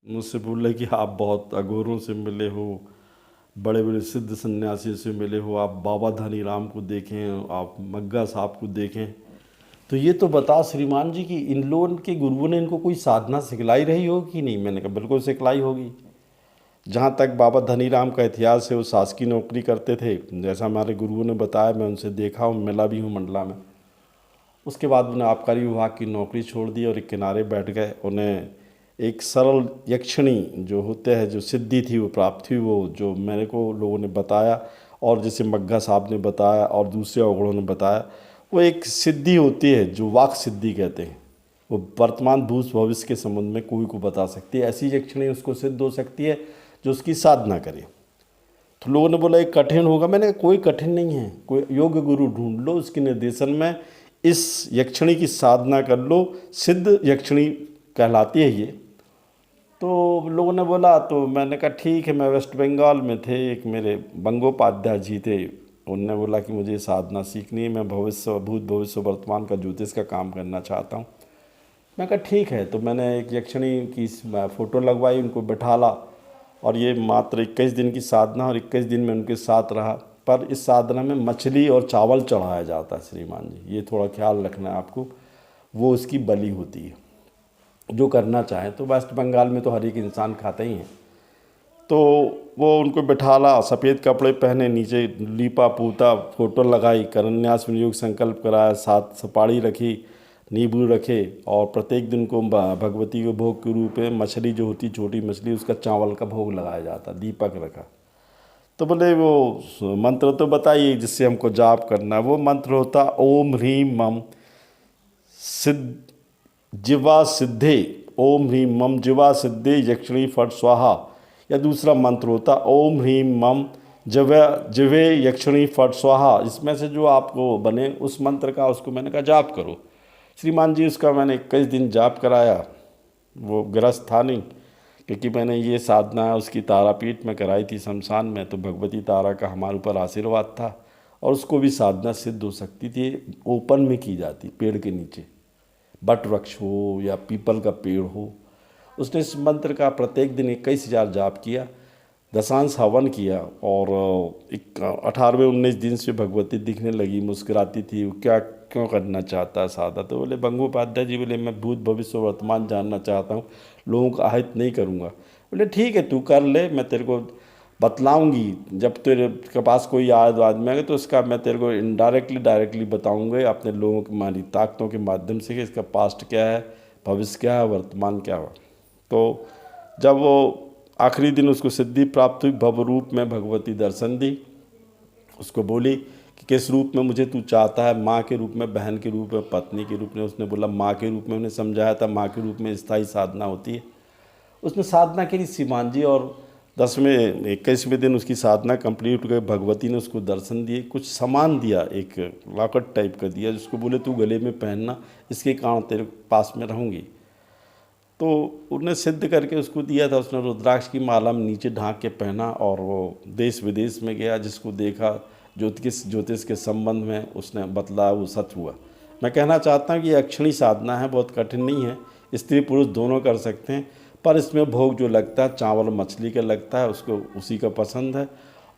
मुझसे बोले कि आप बहुत अघोरों से मिले हो, बड़े बड़े सिद्ध सन्यासियों से मिले हो, आप बाबा धनीराम को देखें, आप मग्गा साहब को देखें। तो ये तो बता श्रीमान जी कि इन लोगों के गुरुओं ने इनको कोई साधना सिखलाई रही होगी कि नहीं। मैंने कहा बिल्कुल सिखलाई होगी। जहाँ तक बाबा धनीराम का इतिहास है, वो शासकीय नौकरी करते थे, जैसा हमारे गुरुओं ने बताया, मैं उनसे देखा हूँ, मिला भी हूँ मंडला में। उसके बाद उन्हें आबकारी विभाग की नौकरी छोड़ दी और एक किनारे बैठ गए। उन्हें एक सरल यक्षिणी जो होते हैं, जो सिद्धि थी वो प्राप्त हुई, वो जो मेरे को लोगों ने बताया और जैसे मग्गा साहब ने बताया और दूसरे अवगुणों ने बताया, वो एक सिद्धि होती है जो वाक सिद्धि कहते हैं। वो वर्तमान भूत भविष्य के संबंध में कोई को बता सकती है। ऐसी यक्षिणी उसको सिद्ध हो सकती है जो उसकी साधना करे। तो लोगों ने बोला एक कठिन होगा। मैंने कहा कोई कठिन नहीं है, कोई योग्य गुरु ढूंढ लो, उसके निर्देशन में इस यक्षिणी की साधना कर लो, सिद्ध यक्षिणी कहलाती है ये। तो लोगों ने बोला, तो मैंने कहा ठीक है। मैं वेस्ट बंगाल में थे, एक मेरे बंगोपाध्याय जी थे, उनने बोला कि मुझे साधना सीखनी है, मैं भविष्य भूत भविष्य वर्तमान का ज्योतिष का काम करना चाहता हूँ। मैं कहा ठीक है। तो मैंने एक यक्षिणी की फ़ोटो लगवाई, उनको बैठाला और ये मात्र 21 दिन की साधना और 21 दिन में उनके साथ रहा। पर इस साधना में मछली और चावल चढ़ाया जाता है श्रीमान जी, ये थोड़ा ख्याल रखना है आपको। वो उसकी बलि होती है। जो करना चाहे तो वेस्ट बंगाल में तो हर एक इंसान खाता ही है। तो वो उनको बिठाला, सफ़ेद कपड़े पहने, नीचे लीपा पूता, फ़ोटो लगाई, करन्यास विनियोग संकल्प कराया, साथ सपाड़ी रखी, नींबू रखे और प्रत्येक दिन को भगवती को भोग के रूप में मछली जो होती छोटी मछली, उसका चावल का भोग लगाया जाता, दीपक रखा। तो बोले वो मंत्र तो बताइए जिससे हमको जाप करना है। वो मंत्र होता ओम ह्रीम मम सिद्ध जिवा सिद्धे, ओम ह्रीम मम जिवा सिद्धे यक्षिणी फट स्वाहा। या दूसरा मंत्र होता ओम ह्रीम मम जिवे यक्षिणी फट स्वाहा। इसमें से जो आपको बने उस मंत्र का, उसको मैंने कहा जाप करो। श्रीमान जी उसका मैंने 21 दिन जाप कराया। वो ग्रस्त था नहीं, क्योंकि मैंने ये साधना उसकी तारापीठ में कराई थी शमशान में, तो भगवती तारा का हमारे ऊपर आशीर्वाद था और उसको भी साधना सिद्ध हो सकती थी। ओपन में की जाती, पेड़ के नीचे, बट वृक्ष हो या पीपल का पेड़ हो। उसने इस मंत्र का प्रत्येक दिन 21,000 जाप किया, दशांश हवन किया और 18वें-19 दिन से भगवती दिखने लगी, मुस्कुराती थी। वो क्या क्यों करना चाहता है साधा? तो बोले बंगोपाध्याय जी, बोले मैं भूत भविष्य वर्तमान जानना चाहता हूँ, लोगों का अहित नहीं करूँगा। बोले ठीक है तू कर ले, मैं तेरे को बतलाऊँगी। जब तेरे के पास कोई आदमी आएगा तो उसका मैं तेरे को इनडायरेक्टली डायरेक्टली बताऊँगा अपने लोगों की मानी ताकतों के माध्यम से कि इसका पास्ट क्या है, भविष्य क्या है, वर्तमान क्या हुआ। तो जब वो आखिरी दिन उसको सिद्धि प्राप्त हुई, भव रूप में भगवती दर्शन दी। उसको बोली कि किस रूप में मुझे तू चाहता है, माँ के रूप में, बहन के रूप में, पत्नी के रूप में। उसने बोला माँ के रूप में। उन्हें समझाया था माँ के रूप में स्थायी साधना होती है। उसने साधना करी श्रीमान जी और 21वें दिन उसकी साधना कंप्लीट हो गई। भगवती ने उसको दर्शन दिए, कुछ सामान दिया, एक लॉकेट टाइप का दिया, जिसको बोले तू गले में पहनना, इसके कारण तेरे पास में रहूँगी। तो उन्हें सिद्ध करके उसको दिया था। उसने रुद्राक्ष की माला में नीचे ढांक के पहना और वो देश विदेश में गया, जिसको देखा ज्योतिष के संबंध में उसने बतलाया, वो सच हुआ। मैं कहना चाहता हूँ कि यक्षिणी साधना है, बहुत कठिन नहीं है, स्त्री पुरुष दोनों कर सकते हैं। पर इसमें भोग जो लगता है चावल मछली का लगता है, उसको उसी का पसंद है।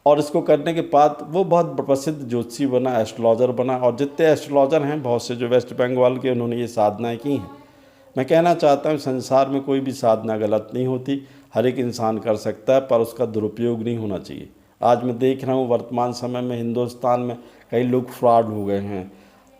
और इसको करने के बाद वो बहुत प्रसिद्ध ज्योतिषी बना, एस्ट्रोलॉजर बना। और जितने एस्ट्रोलॉजर हैं बहुत से जो वेस्ट बंगाल के, उन्होंने ये साधनाएँ की हैं। मैं कहना चाहता हूँ संसार में कोई भी साधना गलत नहीं होती, हर एक इंसान कर सकता है, पर उसका दुरुपयोग नहीं होना चाहिए। आज मैं देख रहा हूँ वर्तमान समय में हिंदुस्तान में कई लोग फ्रॉड हो गए हैं,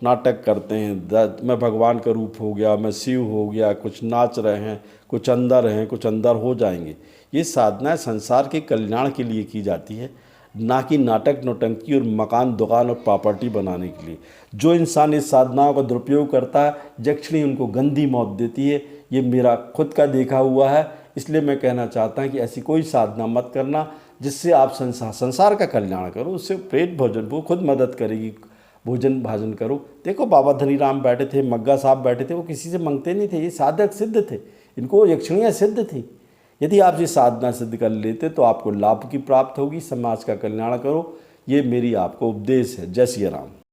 नाटक करते हैं, मैं भगवान का रूप हो गया, मैं शिव हो गया, कुछ नाच रहे हैं, कुछ अंदर हैं, कुछ अंदर हो जाएंगे। ये साधना संसार के कल्याण के लिए की जाती है, ना कि नाटक नौटंकी और मकान दुकान और प्रॉपर्टी बनाने के लिए। जो इंसान इस साधनाओं का दुरुपयोग करता है, यक्षिणी उनको गंदी मौत देती है। ये मेरा खुद का देखा हुआ है। इसलिए मैं कहना चाहता हूँ कि ऐसी कोई साधना मत करना जिससे आप संसार का कल्याण करो। उससे पेट भोजन, वो खुद मदद करेगी, भोजन भाजन करो। देखो बाबा धनीराम बैठे थे, मग्गा साहब बैठे थे, वो किसी से मांगते नहीं थे, ये साधक सिद्ध थे, इनको यक्षिणियाँ सिद्ध थी। यदि आप ये साधना सिद्ध कर लेते तो आपको लाभ की प्राप्त होगी, समाज का कल्याण करो। ये मेरी आपको उपदेश है। जय सिया राम।